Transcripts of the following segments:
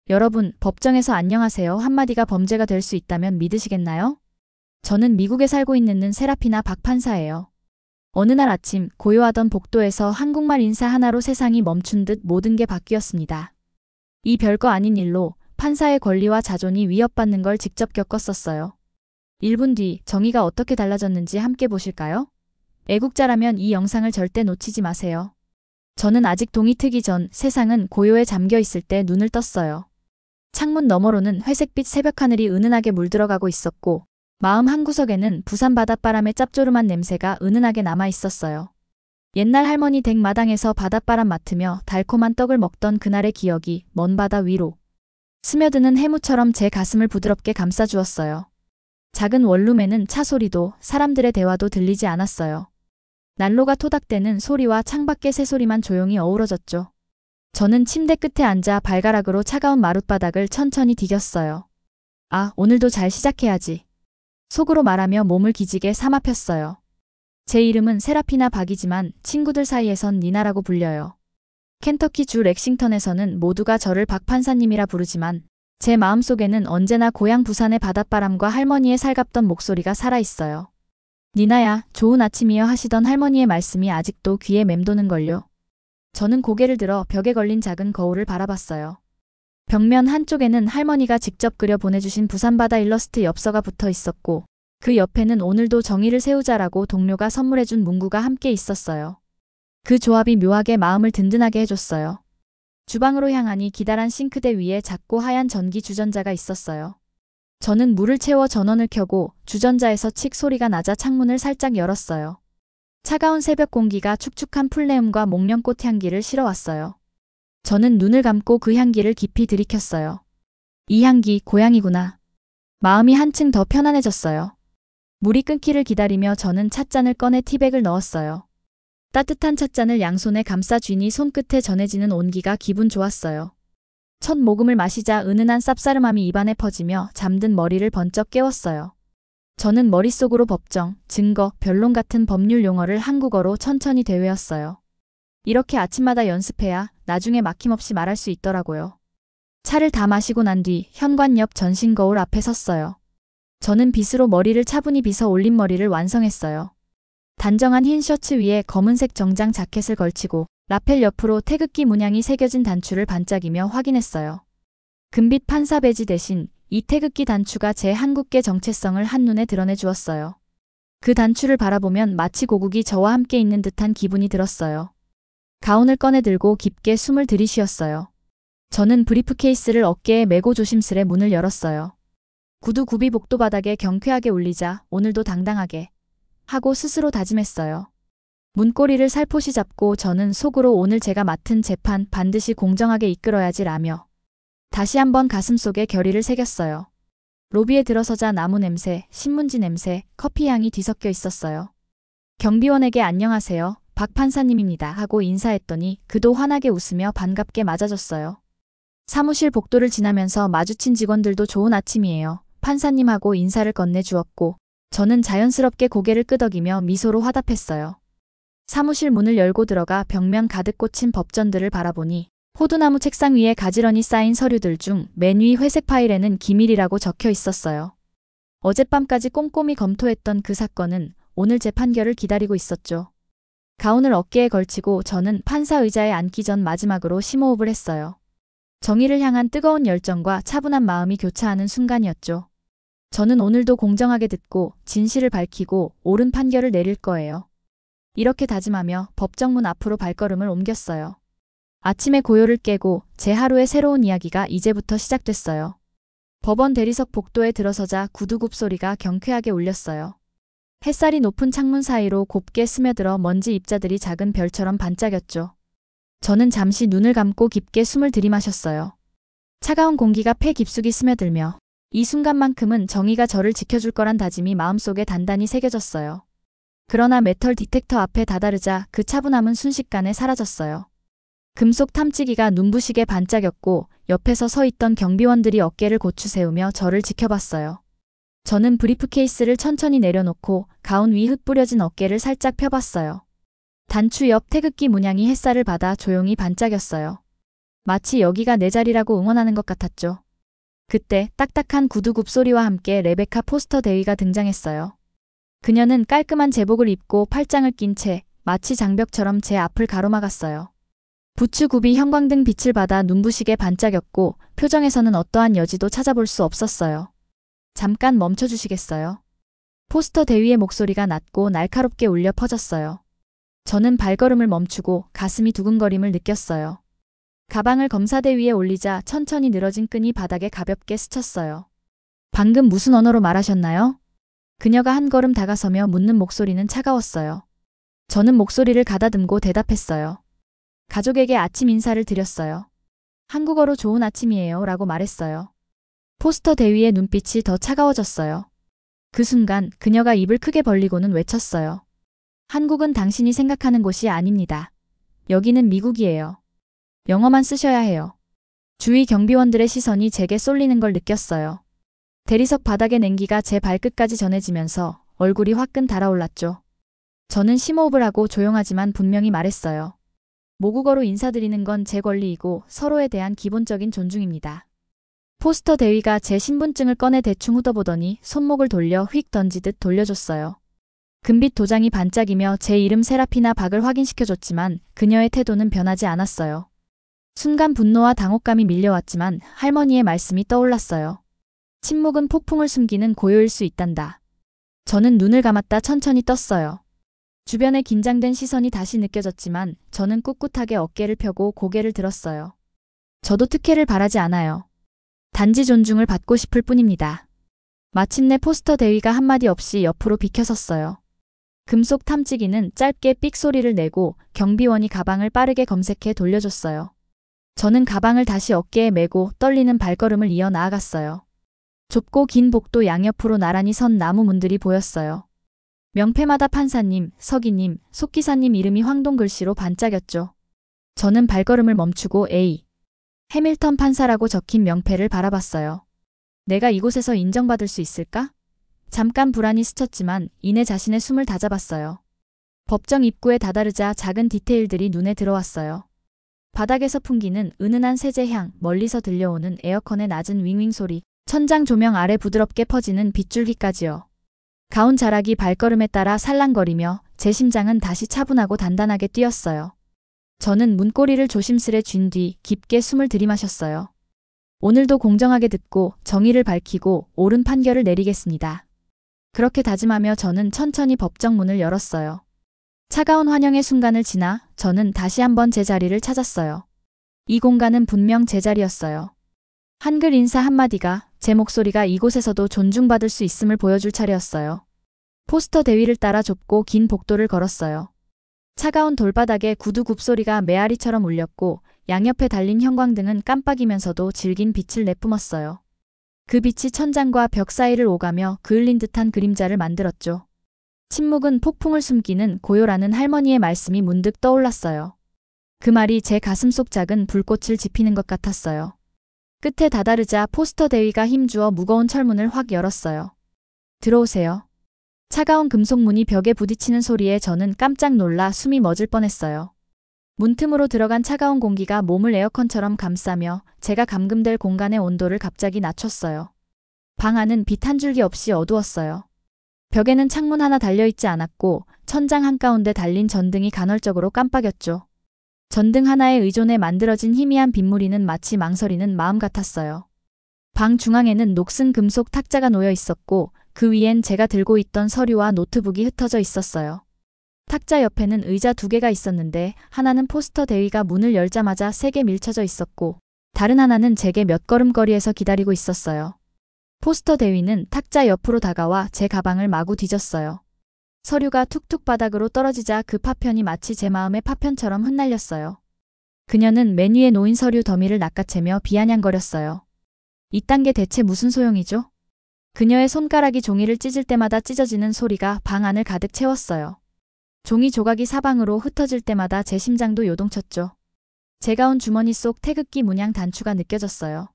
여러분, 법정에서 안녕하세요 한마디가 범죄가 될 수 있다면 믿으시겠나요? 저는 미국에 살고 있는 세라피나 박 판사예요. 어느 날 아침 고요하던 복도에서 한국말 인사 하나로 세상이 멈춘 듯 모든 게 바뀌었습니다. 이 별거 아닌 일로 판사의 권리와 자존이 위협받는 걸 직접 겪었었어요. 1분 뒤 정의가 어떻게 달라졌는지 함께 보실까요? 애국자라면 이 영상을 절대 놓치지 마세요. 저는 아직 동이 트기 전 세상은 고요에 잠겨 있을 때 눈을 떴어요. 창문 너머로는 회색빛 새벽하늘이 은은하게 물들어가고 있었고 마음 한구석에는 부산 바닷바람의 짭조름한 냄새가 은은하게 남아 있었어요. 옛날 할머니 댁 마당에서 바닷바람 맡으며 달콤한 떡을 먹던 그날의 기억이 먼 바다 위로 스며드는 해무처럼 제 가슴을 부드럽게 감싸주었어요. 작은 원룸에는 차 소리도 사람들의 대화도 들리지 않았어요. 난로가 토닥대는 소리와 창밖의 새소리만 조용히 어우러졌죠. 저는 침대 끝에 앉아 발가락으로 차가운 마룻바닥을 천천히 디뎠어요. 아, 오늘도 잘 시작해야지. 속으로 말하며 몸을 기지개 삼아 폈어요. 제 이름은 세라피나 박이지만 친구들 사이에선 니나라고 불려요. 켄터키 주 렉싱턴에서는 모두가 저를 박 판사님이라 부르지만 제 마음속에는 언제나 고향 부산의 바닷바람과 할머니의 살갑던 목소리가 살아있어요. 니나야, 좋은 아침이여 하시던 할머니의 말씀이 아직도 귀에 맴도는걸요. 저는 고개를 들어 벽에 걸린 작은 거울을 바라봤어요. 벽면 한쪽에는 할머니가 직접 그려 보내주신 부산바다 일러스트 엽서가 붙어 있었고 그 옆에는 오늘도 정의를 세우자라고 동료가 선물해준 문구가 함께 있었어요. 그 조합이 묘하게 마음을 든든하게 해줬어요. 주방으로 향하니 기다란 싱크대 위에 작고 하얀 전기 주전자가 있었어요. 저는 물을 채워 전원을 켜고 주전자에서 칙 소리가 나자 창문을 살짝 열었어요. 차가운 새벽 공기가 축축한 풀네음과 목련꽃 향기를 실어왔어요. 저는 눈을 감고 그 향기를 깊이 들이켰어요. 이 향기 고향이구나. 마음이 한층 더 편안해졌어요. 물이 끊기를 기다리며 저는 찻잔을 꺼내 티백을 넣었어요. 따뜻한 찻잔을 양손에 감싸 쥐니 손끝에 전해지는 온기가 기분 좋았어요. 첫 모금을 마시자 은은한 쌉싸름함이 입안에 퍼지며 잠든 머리를 번쩍 깨웠어요. 저는 머릿속으로 법정, 증거, 변론 같은 법률 용어를 한국어로 천천히 되외웠어요. 이렇게 아침마다 연습해야 나중에 막힘없이 말할 수 있더라고요. 차를 다 마시고 난 뒤 현관 옆 전신 거울 앞에 섰어요. 저는 빗으로 머리를 차분히 빗어 올린 머리를 완성했어요. 단정한 흰 셔츠 위에 검은색 정장 자켓을 걸치고 라펠 옆으로 태극기 문양이 새겨진 단추를 반짝이며 확인했어요. 금빛 판사 배지 대신 이 태극기 단추가 제 한국계 정체성을 한눈에 드러내 주었어요. 그 단추를 바라보면 마치 고국이 저와 함께 있는 듯한 기분이 들었어요. 가운을 꺼내 들고 깊게 숨을 들이쉬었어요. 저는 브리프케이스를 어깨에 메고 조심스레 문을 열었어요. 구두 굽이 복도 바닥에 경쾌하게 울리자 오늘도 당당하게 하고 스스로 다짐했어요. 문고리를 살포시 잡고 저는 속으로 오늘 제가 맡은 재판 반드시 공정하게 이끌어야지 라며 다시 한번 가슴속에 결의를 새겼어요. 로비에 들어서자 나무 냄새, 신문지 냄새, 커피 향이 뒤섞여 있었어요. 경비원에게 안녕하세요. 박 판사님입니다 하고 인사했더니 그도 환하게 웃으며 반갑게 맞아줬어요. 사무실 복도를 지나면서 마주친 직원들도 좋은 아침이에요. 판사님하고 인사를 건네주었고 저는 자연스럽게 고개를 끄덕이며 미소로 화답했어요. 사무실 문을 열고 들어가 벽면 가득 꽂힌 법전들을 바라보니 호두나무 책상 위에 가지런히 쌓인 서류들 중 맨 위 회색 파일에는 기밀이라고 적혀 있었어요. 어젯밤까지 꼼꼼히 검토했던 그 사건은 오늘 제 판결을 기다리고 있었죠. 가운을 어깨에 걸치고 저는 판사 의자에 앉기 전 마지막으로 심호흡을 했어요. 정의를 향한 뜨거운 열정과 차분한 마음이 교차하는 순간이었죠. 저는 오늘도 공정하게 듣고 진실을 밝히고 옳은 판결을 내릴 거예요. 이렇게 다짐하며 법정문 앞으로 발걸음을 옮겼어요. 아침의 고요를 깨고 제 하루의 새로운 이야기가 이제부터 시작됐어요. 법원 대리석 복도에 들어서자 구두굽 소리가 경쾌하게 울렸어요. 햇살이 높은 창문 사이로 곱게 스며들어 먼지 입자들이 작은 별처럼 반짝였죠. 저는 잠시 눈을 감고 깊게 숨을 들이마셨어요. 차가운 공기가 폐 깊숙이 스며들며 이 순간만큼은 정의가 저를 지켜줄 거란 다짐이 마음속에 단단히 새겨졌어요. 그러나 메털 디텍터 앞에 다다르자 그 차분함은 순식간에 사라졌어요. 금속 탐지기가 눈부시게 반짝였고 옆에서 서 있던 경비원들이 어깨를 고추 세우며 저를 지켜봤어요. 저는 브리프케이스를 천천히 내려놓고 가운 위 흩뿌려진 어깨를 살짝 펴봤어요. 단추 옆 태극기 문양이 햇살을 받아 조용히 반짝였어요. 마치 여기가 내 자리라고 응원하는 것 같았죠. 그때 딱딱한 구두 굽소리와 함께 레베카 포스터 대위가 등장했어요. 그녀는 깔끔한 제복을 입고 팔짱을 낀 채 마치 장벽처럼 제 앞을 가로막았어요. 부츠 굽이 형광등 빛을 받아 눈부시게 반짝였고 표정에서는 어떠한 여지도 찾아볼 수 없었어요. 잠깐 멈춰주시겠어요? 포스터 대위의 목소리가 낮고 날카롭게 울려 퍼졌어요. 저는 발걸음을 멈추고 가슴이 두근거림을 느꼈어요. 가방을 검사대 위에 올리자 천천히 늘어진 끈이 바닥에 가볍게 스쳤어요. 방금 무슨 언어로 말하셨나요? 그녀가 한 걸음 다가서며 묻는 목소리는 차가웠어요. 저는 목소리를 가다듬고 대답했어요. 가족에게 아침 인사를 드렸어요. 한국어로 좋은 아침이에요 라고 말했어요. 포스터 대위의 눈빛이 더 차가워졌어요. 그 순간 그녀가 입을 크게 벌리고는 외쳤어요. 한국은 당신이 생각하는 곳이 아닙니다. 여기는 미국이에요. 영어만 쓰셔야 해요. 주위 경비원들의 시선이 제게 쏠리는 걸 느꼈어요. 대리석 바닥의 냉기가 제 발끝까지 전해지면서 얼굴이 화끈 달아올랐죠. 저는 심호흡을 하고 조용하지만 분명히 말했어요. 모국어로 인사드리는 건 제 권리이고 서로에 대한 기본적인 존중입니다. 포스터 대위가 제 신분증을 꺼내 대충 훑어보더니 손목을 돌려 휙 던지듯 돌려줬어요. 금빛 도장이 반짝이며 제 이름 세라피나 박을 확인시켜줬지만 그녀의 태도는 변하지 않았어요. 순간 분노와 당혹감이 밀려왔지만 할머니의 말씀이 떠올랐어요. 침묵은 폭풍을 숨기는 고요일 수 있단다. 저는 눈을 감았다 천천히 떴어요. 주변에 긴장된 시선이 다시 느껴졌지만 저는 꿋꿋하게 어깨를 펴고 고개를 들었어요. 저도 특혜를 바라지 않아요. 단지 존중을 받고 싶을 뿐입니다. 마침내 포스터 대위가 한마디 없이 옆으로 비켜섰어요. 금속 탐지기는 짧게 삑 소리를 내고 경비원이 가방을 빠르게 검색해 돌려줬어요. 저는 가방을 다시 어깨에 메고 떨리는 발걸음을 이어 나아갔어요. 좁고 긴 복도 양옆으로 나란히 선 나무 문들이 보였어요. 명패마다 판사님, 서기님, 속기사님 이름이 황동 글씨로 반짝였죠. 저는 발걸음을 멈추고 A. 해밀턴 판사라고 적힌 명패를 바라봤어요. 내가 이곳에서 인정받을 수 있을까? 잠깐 불안이 스쳤지만 이내 자신의 숨을 다잡았어요. 법정 입구에 다다르자 작은 디테일들이 눈에 들어왔어요. 바닥에서 풍기는 은은한 세제향, 멀리서 들려오는 에어컨의 낮은 윙윙 소리, 천장 조명 아래 부드럽게 퍼지는 빗줄기까지요. 가운 자락이 발걸음에 따라 살랑거리며 제 심장은 다시 차분하고 단단하게 뛰었어요. 저는 문고리를 조심스레 쥔 뒤 깊게 숨을 들이마셨어요. 오늘도 공정하게 듣고 정의를 밝히고 옳은 판결을 내리겠습니다. 그렇게 다짐하며 저는 천천히 법정 문을 열었어요. 차가운 환영의 순간을 지나 저는 다시 한번 제 자리를 찾았어요. 이 공간은 분명 제 자리였어요. 한글 인사 한마디가 제 목소리가 이곳에서도 존중받을 수 있음을 보여줄 차례였어요. 포스터 대위를 따라 좁고 긴 복도를 걸었어요. 차가운 돌바닥에 구두 굽소리가 메아리처럼 울렸고 양옆에 달린 형광등은 깜빡이면서도 질긴 빛을 내뿜었어요. 그 빛이 천장과 벽 사이를 오가며 그을린 듯한 그림자를 만들었죠. 침묵은 폭풍을 숨기는 고요라는 할머니의 말씀이 문득 떠올랐어요. 그 말이 제 가슴속 작은 불꽃을 지피는 것 같았어요. 끝에 다다르자 포스터 대위가 힘주어 무거운 철문을 확 열었어요. 들어오세요. 차가운 금속 문이 벽에 부딪히는 소리에 저는 깜짝 놀라 숨이 멎을 뻔했어요. 문틈으로 들어간 차가운 공기가 몸을 에어컨처럼 감싸며 제가 감금될 공간의 온도를 갑자기 낮췄어요. 방 안은 빛 한 줄기 없이 어두웠어요. 벽에는 창문 하나 달려있지 않았고 천장 한가운데 달린 전등이 간헐적으로 깜빡였죠. 전등 하나에 의존해 만들어진 희미한 빗무리는 마치 망설이는 마음 같았어요. 방 중앙에는 녹슨 금속 탁자가 놓여 있었고 그 위엔 제가 들고 있던 서류와 노트북이 흩어져 있었어요. 탁자 옆에는 의자 2개가 있었는데 하나는 포스터 대위가 문을 열자마자 세게 밀쳐져 있었고 다른 하나는 제게 몇 걸음 거리에서 기다리고 있었어요. 포스터 대위는 탁자 옆으로 다가와 제 가방을 마구 뒤졌어요. 서류가 툭툭 바닥으로 떨어지자 그 파편이 마치 제 마음의 파편처럼 흩날렸어요. 그녀는 맨 위에 놓인 서류 더미를 낚아채며 비아냥거렸어요. 이딴 게 대체 무슨 소용이죠? 그녀의 손가락이 종이를 찢을 때마다 찢어지는 소리가 방 안을 가득 채웠어요. 종이 조각이 사방으로 흩어질 때마다 제 심장도 요동쳤죠. 제가 온 주머니 속 태극기 문양 단추가 느껴졌어요.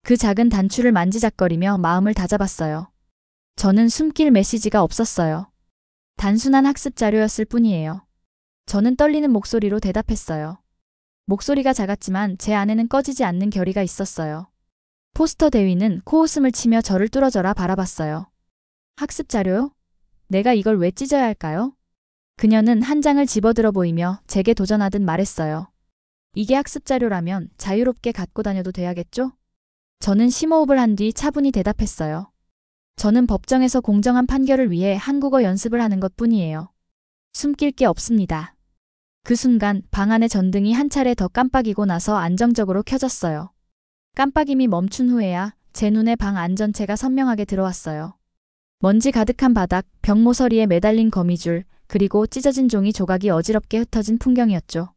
그 작은 단추를 만지작거리며 마음을 다잡았어요. 저는 숨길 메시지가 없었어요. 단순한 학습 자료였을 뿐이에요. 저는 떨리는 목소리로 대답했어요. 목소리가 작았지만 제 안에는 꺼지지 않는 결의가 있었어요. 포스터 대위는 코웃음을 치며 저를 뚫어져라 바라봤어요. 학습 자료요? 내가 이걸 왜 찢어야 할까요? 그녀는 한 장을 집어들어 보이며 제게 도전하듯 말했어요. 이게 학습 자료라면 자유롭게 갖고 다녀도 돼야겠죠? 저는 심호흡을 한 뒤 차분히 대답했어요. 저는 법정에서 공정한 판결을 위해 한국어 연습을 하는 것뿐이에요. 숨길 게 없습니다. 그 순간 방 안의 전등이 한 차례 더 깜빡이고 나서 안정적으로 켜졌어요. 깜빡임이 멈춘 후에야 제 눈에 방 안 전체가 선명하게 들어왔어요. 먼지 가득한 바닥, 벽 모서리에 매달린 거미줄, 그리고 찢어진 종이 조각이 어지럽게 흩어진 풍경이었죠.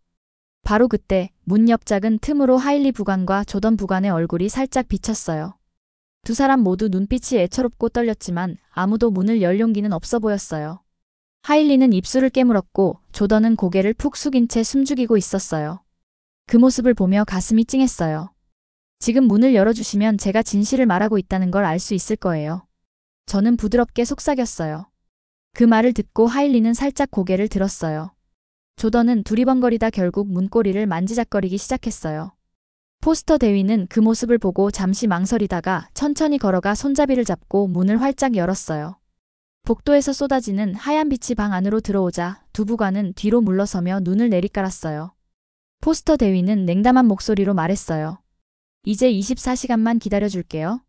바로 그때 문 옆 작은 틈으로 하일리 부관과 조던 부관의 얼굴이 살짝 비쳤어요. 두 사람 모두 눈빛이 애처롭고 떨렸지만 아무도 문을 열 용기는 없어 보였어요. 하일리는 입술을 깨물었고 조던은 고개를 푹 숙인 채 숨죽이고 있었어요. 그 모습을 보며 가슴이 찡했어요. 지금 문을 열어주시면 제가 진실을 말하고 있다는 걸 알 수 있을 거예요. 저는 부드럽게 속삭였어요. 그 말을 듣고 하일리는 살짝 고개를 들었어요. 조던은 두리번거리다 결국 문고리를 만지작거리기 시작했어요. 포스터 대위는 그 모습을 보고 잠시 망설이다가 천천히 걸어가 손잡이를 잡고 문을 활짝 열었어요. 복도에서 쏟아지는 하얀 빛이 방 안으로 들어오자 두 부관은 뒤로 물러서며 눈을 내리깔았어요. 포스터 대위는 냉담한 목소리로 말했어요. 이제 24시간만 기다려줄게요.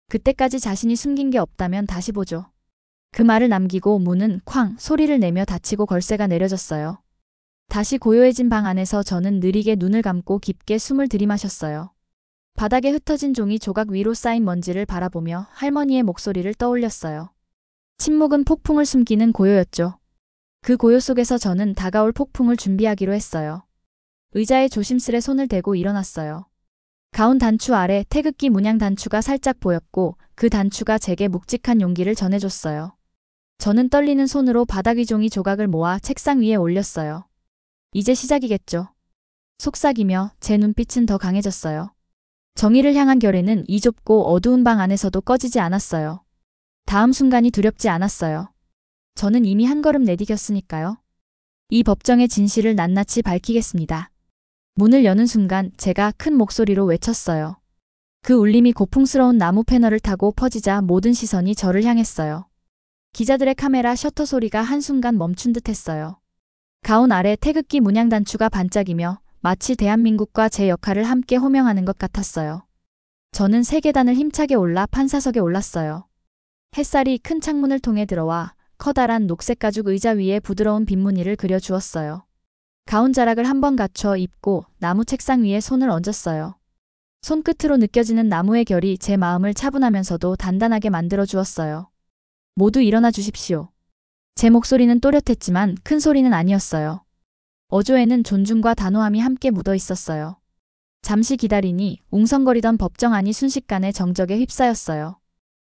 그때까지 자신이 숨긴 게 없다면 다시 보죠. 그 말을 남기고 문은 쾅 소리를 내며 닫히고 걸쇠가 내려졌어요. 다시 고요해진 방 안에서 저는 느리게 눈을 감고 깊게 숨을 들이마셨어요. 바닥에 흩어진 종이 조각 위로 쌓인 먼지를 바라보며 할머니의 목소리를 떠올렸어요. 침묵은 폭풍을 숨기는 고요였죠. 그 고요 속에서 저는 다가올 폭풍을 준비하기로 했어요. 의자에 조심스레 손을 대고 일어났어요. 가운 단추 아래 태극기 문양 단추가 살짝 보였고 그 단추가 제게 묵직한 용기를 전해줬어요. 저는 떨리는 손으로 바닥 위 종이 조각을 모아 책상 위에 올렸어요. 이제 시작이겠죠. 속삭이며 제 눈빛은 더 강해졌어요. 정의를 향한 결의는 이 좁고 어두운 방 안에서도 꺼지지 않았어요. 다음 순간이 두렵지 않았어요. 저는 이미 한 걸음 내디뎠으니까요. 이 법정의 진실을 낱낱이 밝히겠습니다. 문을 여는 순간 제가 큰 목소리로 외쳤어요. 그 울림이 고풍스러운 나무 패널을 타고 퍼지자 모든 시선이 저를 향했어요. 기자들의 카메라 셔터 소리가 한순간 멈춘 듯 했어요. 가운 아래 태극기 문양 단추가 반짝이며 마치 대한민국과 제 역할을 함께 호명하는 것 같았어요. 저는 세 계단을 힘차게 올라 판사석에 올랐어요. 햇살이 큰 창문을 통해 들어와 커다란 녹색 가죽 의자 위에 부드러운 빗무늬를 그려주었어요. 가운 자락을 한번 갖춰 입고 나무 책상 위에 손을 얹었어요. 손끝으로 느껴지는 나무의 결이 제 마음을 차분하면서도 단단하게 만들어 주었어요. 모두 일어나 주십시오. 제 목소리는 또렷했지만 큰 소리는 아니었어요. 어조에는 존중과 단호함이 함께 묻어 있었어요. 잠시 기다리니 웅성거리던 법정 안이 순식간에 정적에 휩싸였어요.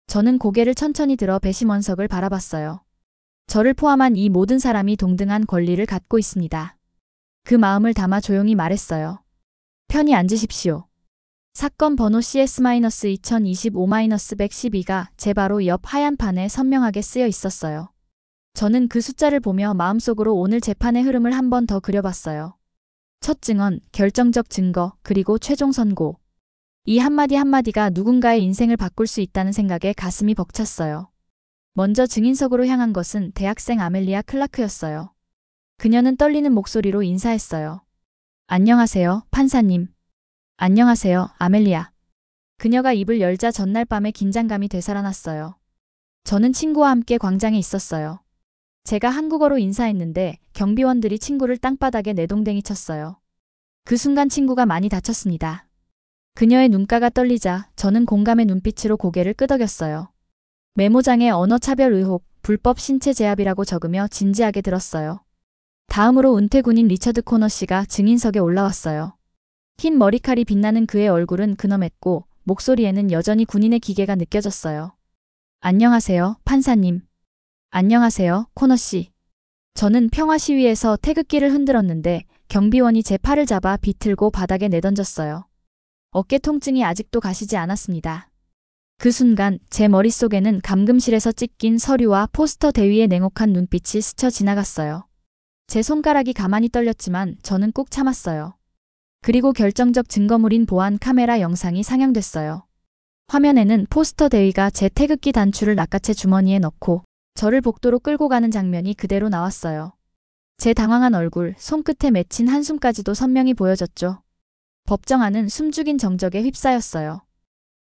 저는 고개를 천천히 들어 배심원석을 바라봤어요. 저를 포함한 이 모든 사람이 동등한 권리를 갖고 있습니다. 그 마음을 담아 조용히 말했어요. 편히 앉으십시오. 사건 번호 CS-2025-112가 제 바로 옆 하얀 판에 선명하게 쓰여 있었어요. 저는 그 숫자를 보며 마음속으로 오늘 재판의 흐름을 한 번 더 그려봤어요. 첫 증언, 결정적 증거, 그리고 최종 선고. 이 한마디 한마디가 누군가의 인생을 바꿀 수 있다는 생각에 가슴이 벅찼어요. 먼저 증인석으로 향한 것은 대학생 아멜리아 클라크였어요. 그녀는 떨리는 목소리로 인사했어요. 안녕하세요, 판사님. 안녕하세요, 아멜리아. 그녀가 입을 열자 전날 밤의 긴장감이 되살아났어요. 저는 친구와 함께 광장에 있었어요. 제가 한국어로 인사했는데 경비원들이 친구를 땅바닥에 내동댕이 쳤어요. 그 순간 친구가 많이 다쳤습니다. 그녀의 눈가가 떨리자 저는 공감의 눈빛으로 고개를 끄덕였어요. 메모장에 언어차별 의혹, 불법 신체 제압이라고 적으며 진지하게 들었어요. 다음으로 은퇴 군인 리처드 코너 씨가 증인석에 올라왔어요. 흰 머리칼이 빛나는 그의 얼굴은 근엄했고 목소리에는 여전히 군인의 기계가 느껴졌어요. 안녕하세요, 판사님. 안녕하세요, 코너 씨. 저는 평화 시위에서 태극기를 흔들었는데 경비원이 제 팔을 잡아 비틀고 바닥에 내던졌어요. 어깨 통증이 아직도 가시지 않았습니다. 그 순간 제 머릿속에는 감금실에서 찢긴 서류와 포스터 대위의 냉혹한 눈빛이 스쳐 지나갔어요. 제 손가락이 가만히 떨렸지만 저는 꾹 참았어요. 그리고 결정적 증거물인 보안 카메라 영상이 상영됐어요. 화면에는 포스터 대위가 제 태극기 단추를 낚아채 주머니에 넣고 저를 복도로 끌고 가는 장면이 그대로 나왔어요. 제 당황한 얼굴, 손끝에 맺힌 한숨까지도 선명히 보여졌죠. 법정 안은 숨죽인 정적에 휩싸였어요.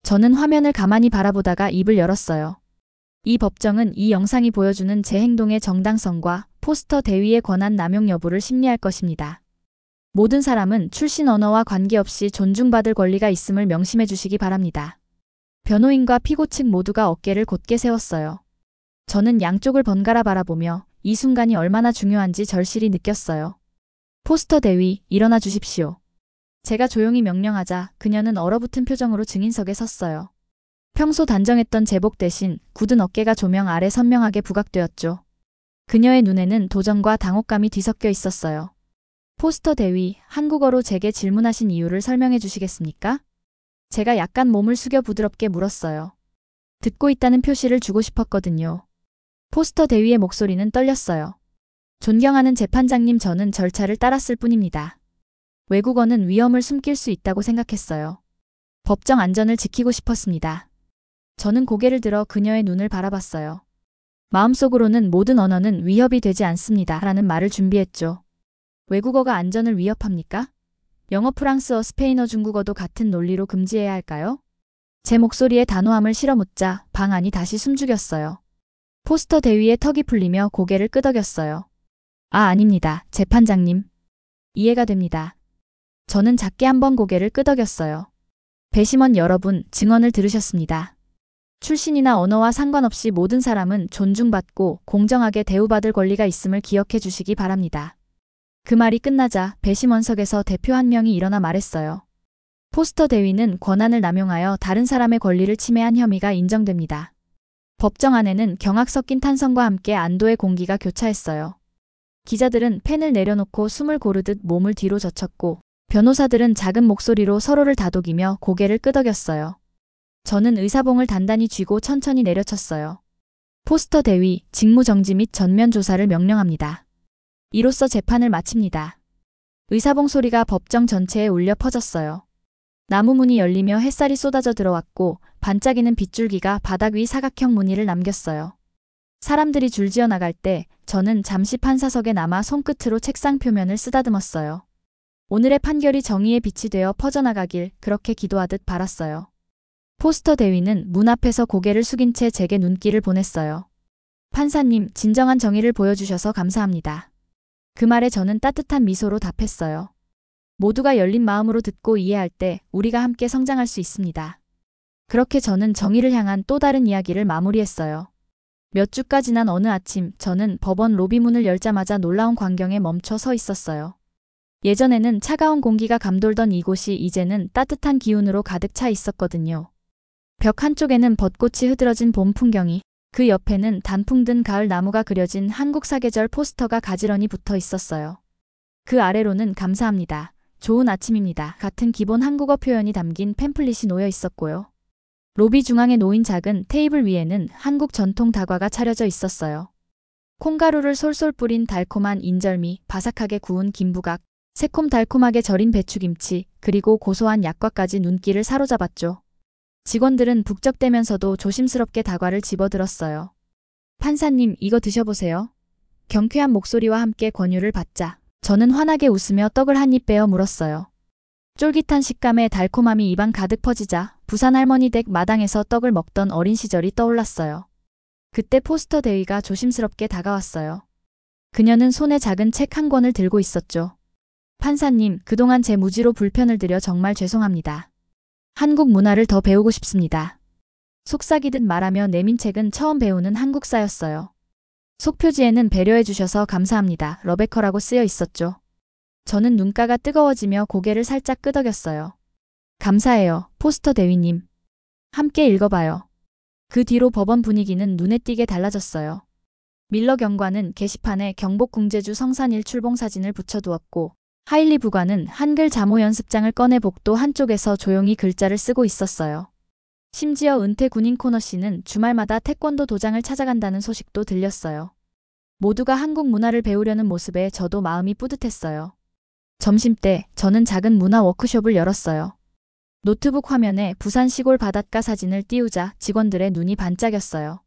저는 화면을 가만히 바라보다가 입을 열었어요. 이 법정은 이 영상이 보여주는 제 행동의 정당성과 포스터 대위의 권한 남용 여부를 심리할 것입니다. 모든 사람은 출신 언어와 관계없이 존중받을 권리가 있음을 명심해 주시기 바랍니다. 변호인과 피고 측 모두가 어깨를 곧게 세웠어요. 저는 양쪽을 번갈아 바라보며 이 순간이 얼마나 중요한지 절실히 느꼈어요. 포스터 대위, 일어나 주십시오. 제가 조용히 명령하자 그녀는 얼어붙은 표정으로 증인석에 섰어요. 평소 단정했던 제복 대신 굳은 어깨가 조명 아래 선명하게 부각되었죠. 그녀의 눈에는 도전과 당혹감이 뒤섞여 있었어요. 포스터 대위, 한국어로 제게 질문하신 이유를 설명해 주시겠습니까? 제가 약간 몸을 숙여 부드럽게 물었어요. 듣고 있다는 표시를 주고 싶었거든요. 포스터 대위의 목소리는 떨렸어요. 존경하는 재판장님, 저는 절차를 따랐을 뿐입니다. 외국어는 위험을 숨길 수 있다고 생각했어요. 법정 안전을 지키고 싶었습니다. 저는 고개를 들어 그녀의 눈을 바라봤어요. 마음속으로는 모든 언어는 위협이 되지 않습니다. 라는 말을 준비했죠. 외국어가 안전을 위협합니까? 영어, 프랑스어, 스페인어, 중국어도 같은 논리로 금지해야 할까요? 제 목소리에 단호함을 실어 묻자 방 안이 다시 숨죽였어요. 포스터 대위의 턱이 풀리며 고개를 끄덕였어요. 아닙니다. 재판장님. 이해가 됩니다. 저는 작게 한번 고개를 끄덕였어요. 배심원 여러분, 증언을 들으셨습니다. 출신이나 언어와 상관없이 모든 사람은 존중받고 공정하게 대우받을 권리가 있음을 기억해 주시기 바랍니다. 그 말이 끝나자 배심원석에서 대표 한 명이 일어나 말했어요. 포스터 대위는 권한을 남용하여 다른 사람의 권리를 침해한 혐의가 인정됩니다. 법정 안에는 경악 섞인 탄성과 함께 안도의 공기가 교차했어요. 기자들은 펜을 내려놓고 숨을 고르듯 몸을 뒤로 젖혔고 변호사들은 작은 목소리로 서로를 다독이며 고개를 끄덕였어요. 저는 의사봉을 단단히 쥐고 천천히 내려쳤어요. 포스터 대위, 직무정지 및 전면 조사를 명령합니다. 이로써 재판을 마칩니다. 의사봉 소리가 법정 전체에 울려 퍼졌어요. 나무 문이 열리며 햇살이 쏟아져 들어왔고 반짝이는 빗줄기가 바닥 위 사각형 무늬를 남겼어요. 사람들이 줄지어 나갈 때 저는 잠시 판사석에 남아 손끝으로 책상 표면을 쓰다듬었어요. 오늘의 판결이 정의의 빛이 되어 퍼져나가길 그렇게 기도하듯 바랐어요. 포스터 대위는 문 앞에서 고개를 숙인 채 제게 눈길을 보냈어요. 판사님, 진정한 정의를 보여주셔서 감사합니다. 그 말에 저는 따뜻한 미소로 답했어요. 모두가 열린 마음으로 듣고 이해할 때 우리가 함께 성장할 수 있습니다. 그렇게 저는 정의를 향한 또 다른 이야기를 마무리했어요. 몇 주가 지난 어느 아침 저는 법원 로비 문을 열자마자 놀라운 광경에 멈춰 서 있었어요. 예전에는 차가운 공기가 감돌던 이곳이 이제는 따뜻한 기운으로 가득 차 있었거든요. 벽 한쪽에는 벚꽃이 흐드러진 봄 풍경이, 그 옆에는 단풍 든 가을 나무가 그려진 한국 사계절 포스터가 가지런히 붙어 있었어요. 그 아래로는 감사합니다. 좋은 아침입니다. 같은 기본 한국어 표현이 담긴 팸플릿이 놓여 있었고요. 로비 중앙에 놓인 작은 테이블 위에는 한국 전통 다과가 차려져 있었어요. 콩가루를 솔솔 뿌린 달콤한 인절미, 바삭하게 구운 김부각, 새콤달콤하게 절인 배추김치, 그리고 고소한 약과까지 눈길을 사로잡았죠. 직원들은 북적대면서도 조심스럽게 다과를 집어들었어요. 판사님, 이거 드셔보세요. 경쾌한 목소리와 함께 권유를 받자 저는 환하게 웃으며 떡을 한 입 빼어 물었어요. 쫄깃한 식감에 달콤함이 입안 가득 퍼지자 부산 할머니 댁 마당에서 떡을 먹던 어린 시절이 떠올랐어요. 그때 포스터 대위가 조심스럽게 다가왔어요. 그녀는 손에 작은 책 한 권을 들고 있었죠. 판사님, 그동안 제 무지로 불편을 드려 정말 죄송합니다. 한국 문화를 더 배우고 싶습니다. 속삭이듯 말하며 내민 책은 처음 배우는 한국사였어요. 속표지에는 배려해 주셔서 감사합니다. 러베커라고 쓰여 있었죠. 저는 눈가가 뜨거워지며 고개를 살짝 끄덕였어요. 감사해요, 포스터 대위님. 함께 읽어봐요. 그 뒤로 법원 분위기는 눈에 띄게 달라졌어요. 밀러 경관은 게시판에 경복 궁제주 성산일 출봉 사진을 붙여두었고 하일리 부관은 한글 자모 연습장을 꺼내 복도 한쪽에서 조용히 글자를 쓰고 있었어요. 심지어 은퇴 군인 코너 씨는 주말마다 태권도 도장을 찾아간다는 소식도 들렸어요. 모두가 한국 문화를 배우려는 모습에 저도 마음이 뿌듯했어요. 점심때 저는 작은 문화 워크숍을 열었어요. 노트북 화면에 부산 시골 바닷가 사진을 띄우자 직원들의 눈이 반짝였어요.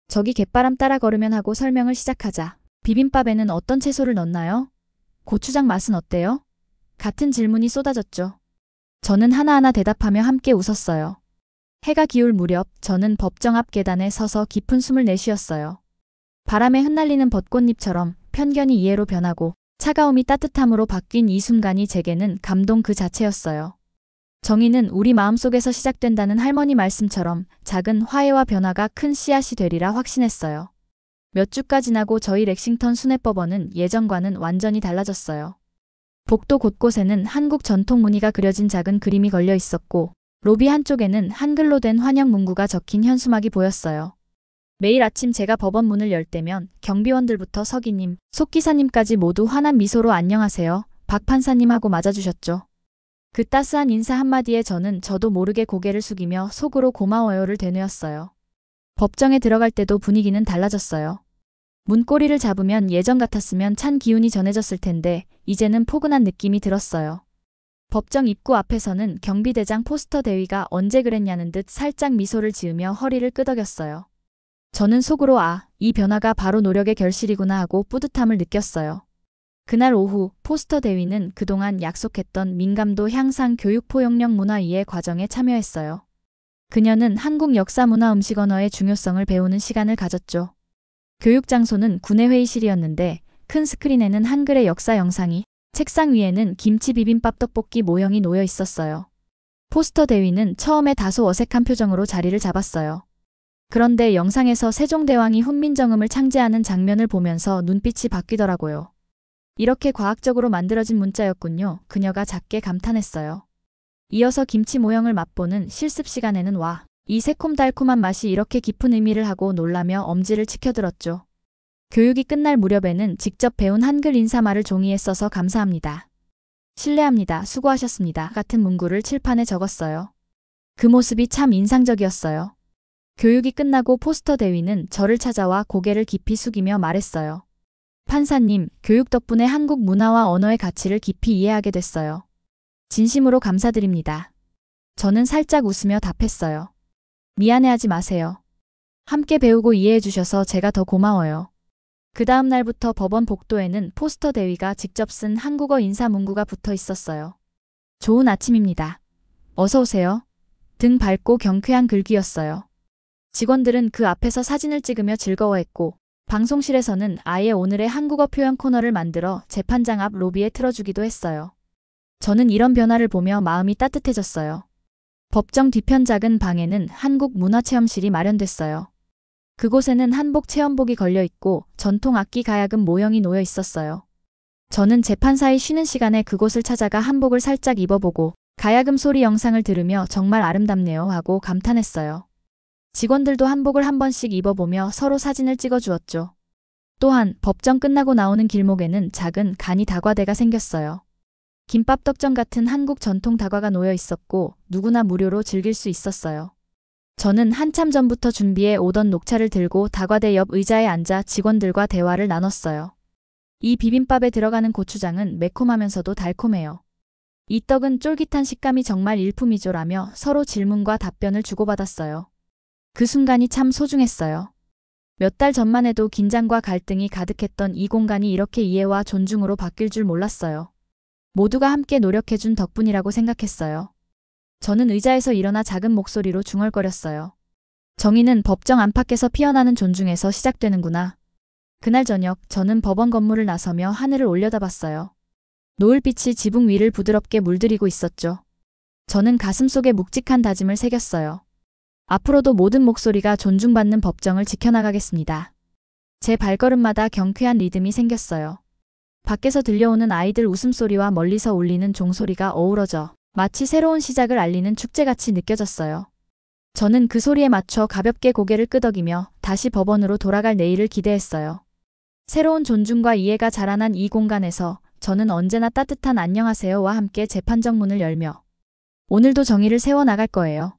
저기 갯바람 따라 걸으면 하고 설명을 시작하자. 비빔밥에는 어떤 채소를 넣나요? 고추장 맛은 어때요? 같은 질문이 쏟아졌죠. 저는 하나하나 대답하며 함께 웃었어요. 해가 기울 무렵 저는 법정 앞 계단에 서서 깊은 숨을 내쉬었어요. 바람에 흩날리는 벚꽃잎처럼 편견이 이해로 변하고 차가움이 따뜻함으로 바뀐 이 순간이 제게는 감동 그 자체였어요. 정의는 우리 마음속에서 시작된다는 할머니 말씀처럼 작은 화해와 변화가 큰 씨앗이 되리라 확신했어요. 몇 주가 지나고 저희 렉싱턴 순회법원은 예전과는 완전히 달라졌어요. 복도 곳곳에는 한국 전통 무늬가 그려진 작은 그림이 걸려 있었고 로비 한쪽에는 한글로 된 환영 문구가 적힌 현수막이 보였어요. 매일 아침 제가 법원 문을 열 때면 경비원들부터 서기님, 속기사님까지 모두 환한 미소로 안녕하세요, 박 판사님 하고 맞아주셨죠. 그 따스한 인사 한마디에 저도 모르게 고개를 숙이며 속으로 고마워요를 되뇌었어요. 법정에 들어갈 때도 분위기는 달라졌어요. 문고리를 잡으면 예전 같았으면 찬 기운이 전해졌을 텐데 이제는 포근한 느낌이 들었어요. 법정 입구 앞에서는 경비대장 포스터 대위가 언제 그랬냐는 듯 살짝 미소를 지으며 허리를 끄덕였어요. 저는 속으로 이 변화가 바로 노력의 결실이구나 하고 뿌듯함을 느꼈어요. 그날 오후 포스터 대위는 그동안 약속했던 민감도 향상 교육 포용력 문화 이해 과정에 참여했어요. 그녀는 한국 역사 문화 음식 언어의 중요성을 배우는 시간을 가졌죠. 교육 장소는 구내 회의실이었는데 큰 스크린에는 한글의 역사 영상이, 책상 위에는 김치 비빔밥 떡볶이 모형이 놓여 있었어요. 포스터 대위는 처음에 다소 어색한 표정으로 자리를 잡았어요. 그런데 영상에서 세종대왕이 훈민정음을 창제하는 장면을 보면서 눈빛이 바뀌더라고요. 이렇게 과학적으로 만들어진 문자였군요. 그녀가 작게 감탄했어요. 이어서 김치 모형을 맛보는 실습 시간에는 이 새콤달콤한 맛이 이렇게 깊은 의미를 하고 놀라며 엄지를 치켜들었죠. 교육이 끝날 무렵에는 직접 배운 한글 인사말을 종이에 써서 감사합니다, 실례합니다, 수고하셨습니다 같은 문구를 칠판에 적었어요. 그 모습이 참 인상적이었어요. 교육이 끝나고 포스터 대위는 저를 찾아와 고개를 깊이 숙이며 말했어요. 판사님, 교육 덕분에 한국 문화와 언어의 가치를 깊이 이해하게 됐어요. 진심으로 감사드립니다. 저는 살짝 웃으며 답했어요. 미안해하지 마세요. 함께 배우고 이해해 주셔서 제가 더 고마워요. 그 다음 날부터 법원 복도에는 포스터 대위가 직접 쓴 한국어 인사 문구가 붙어 있었어요. 좋은 아침입니다. 어서 오세요 등 밝고 경쾌한 글귀였어요. 직원들은 그 앞에서 사진을 찍으며 즐거워했고 방송실에서는 아예 오늘의 한국어 표현 코너를 만들어 재판장 앞 로비에 틀어주기도 했어요. 저는 이런 변화를 보며 마음이 따뜻해졌어요. 법정 뒤편 작은 방에는 한국 문화체험실이 마련됐어요. 그곳에는 한복 체험복이 걸려 있고 전통 악기 가야금 모형이 놓여 있었어요. 저는 재판사의 쉬는 시간에 그곳을 찾아가 한복을 살짝 입어보고 가야금 소리 영상을 들으며 정말 아름답네요 하고 감탄했어요. 직원들도 한복을 한 번씩 입어보며 서로 사진을 찍어주었죠. 또한 법정 끝나고 나오는 길목에는 작은 간이 다과대가 생겼어요. 김밥 떡전 같은 한국 전통 다과가 놓여 있었고 누구나 무료로 즐길 수 있었어요. 저는 한참 전부터 준비해 오던 녹차를 들고 다과대 옆 의자에 앉아 직원들과 대화를 나눴어요. 이 비빔밥에 들어가는 고추장은 매콤하면서도 달콤해요. 이 떡은 쫄깃한 식감이 정말 일품이죠라며 서로 질문과 답변을 주고받았어요. 그 순간이 참 소중했어요. 몇 달 전만 해도 긴장과 갈등이 가득했던 이 공간이 이렇게 이해와 존중으로 바뀔 줄 몰랐어요. 모두가 함께 노력해준 덕분이라고 생각했어요. 저는 의자에서 일어나 작은 목소리로 중얼거렸어요. 정의는 법정 안팎에서 피어나는 존중에서 시작되는구나. 그날 저녁 저는 법원 건물을 나서며 하늘을 올려다봤어요. 노을빛이 지붕 위를 부드럽게 물들이고 있었죠. 저는 가슴속에 묵직한 다짐을 새겼어요. 앞으로도 모든 목소리가 존중받는 법정을 지켜나가겠습니다. 제 발걸음마다 경쾌한 리듬이 생겼어요. 밖에서 들려오는 아이들 웃음소리와 멀리서 울리는 종소리가 어우러져 마치 새로운 시작을 알리는 축제같이 느껴졌어요. 저는 그 소리에 맞춰 가볍게 고개를 끄덕이며 다시 법원으로 돌아갈 내일을 기대했어요. 새로운 존중과 이해가 자라난 이 공간에서 저는 언제나 따뜻한 안녕하세요와 함께 재판정 문을 열며 오늘도 정의를 세워나갈 거예요.